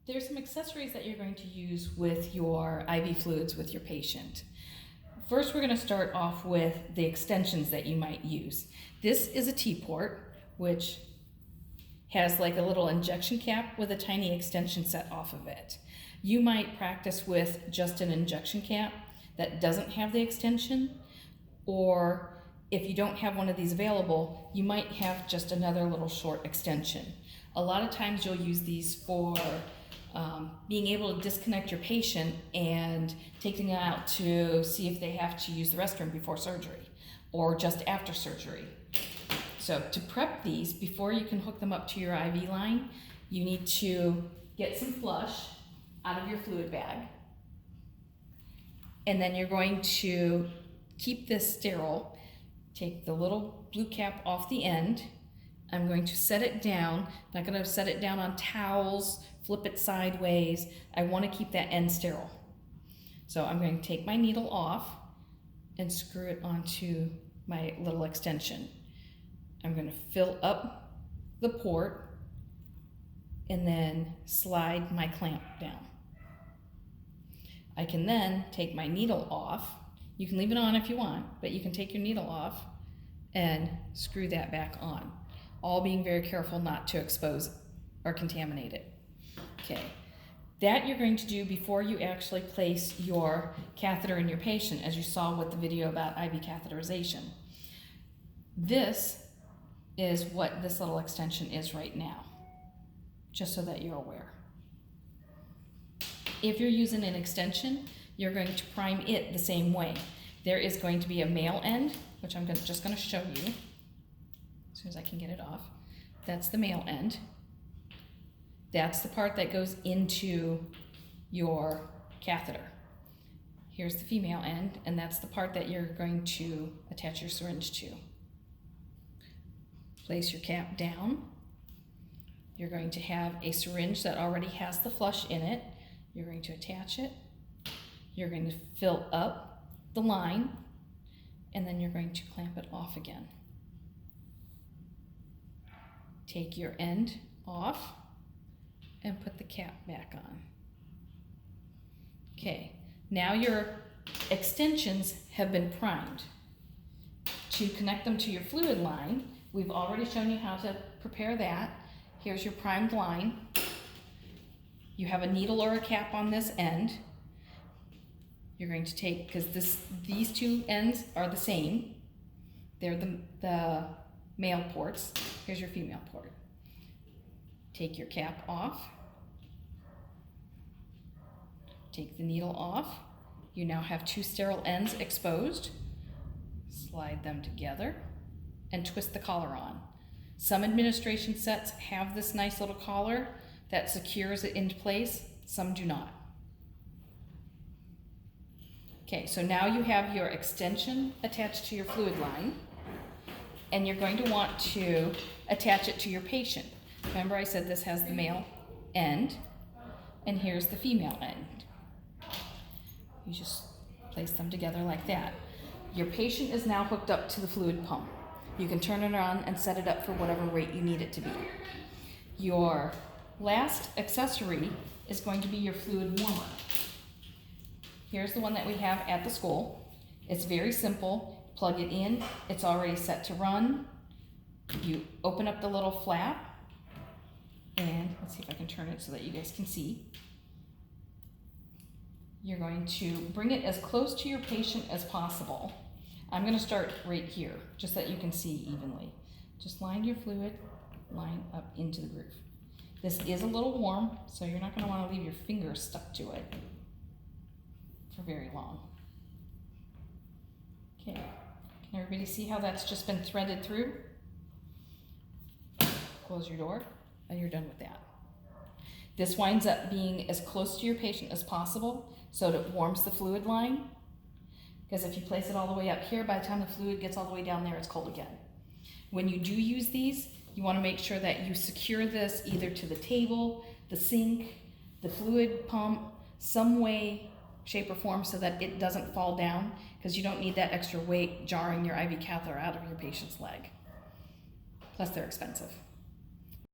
There's some accessories that you're going to use with your IV fluids with your patient. First, we're going to start off with the extensions that you might use. This is a T-port, which has like a little injection cap with a tiny extension set off of it. You might practice with just an injection cap that doesn't have the extension, or if you don't have one of these available, you might have just another little short extension. A lot of times you'll use these for being able to disconnect your patient and taking them out to see if they have to use the restroom before surgery or just after surgery. So to prep these, before you can hook them up to your IV line, you need to get some flush out of your fluid bag. And then you're going to keep this sterile. Take the little blue cap off the end. I'm going to set it down. I'm not going to set it down on towels, flip it sideways. I want to keep that end sterile. So I'm going to take my needle off and screw it onto my little extension. I'm going to fill up the port and then slide my clamp down. I can then take my needle off. You can leave it on if you want, but you can take your needle off and screw that back on. All being very careful not to expose or contaminate it. Okay, that you're going to do before you actually place your catheter in your patient, as you saw with the video about IV catheterization. This is what this little extension is right now, just so that you're aware. If you're using an extension, you're going to prime it the same way. There is going to be a male end, which I'm just going to show you as soon as I can get it off. That's the male end. That's the part that goes into your catheter. Here's the female end, and that's the part that you're going to attach your syringe to. Place your cap down. You're going to have a syringe that already has the flush in it. You're going to attach it. You're going to fill up the line, and then you're going to clamp it off again. Take your end off and put the cap back on. Okay, now your extensions have been primed. To connect them to your fluid line, we've already shown you how to prepare that. Here's your primed line. You have a needle or a cap on this end. You're going to take, because these two ends are the same. They're the male ports. Here's your female port. Take your cap off. Take the needle off. You now have two sterile ends exposed. Slide them together and twist the collar on. Some administration sets have this nice little collar that secures it into place. Some do not. Okay, so now you have your extension attached to your fluid line, and you're going to want to attach it to your patient. Remember I said this has the male end, and here's the female end. You just place them together like that. Your patient is now hooked up to the fluid pump. You can turn it on and set it up for whatever rate you need it to be. Your last accessory is going to be your fluid warmer. Here's the one that we have at the school. It's very simple. Plug it in. It's already set to run. You open up the little flap, and let's see if I can turn it so that you guys can see. You're going to bring it as close to your patient as possible. I'm going to start right here, just so that you can see evenly. Just line your fluid line up into the groove. This is a little warm, so you're not going to want to leave your fingers stuck to it for very long. Okay, can everybody see how that's just been threaded through? Close your door, and you're done with that. This winds up being as close to your patient as possible so that it warms the fluid line, because if you place it all the way up here, by the time the fluid gets all the way down there, it's cold again. When you do use these, you want to make sure that you secure this either to the table, the sink, the fluid pump, some way, shape, or form so that it doesn't fall down, because you don't need that extra weight jarring your IV catheter out of your patient's leg. Plus, they're expensive.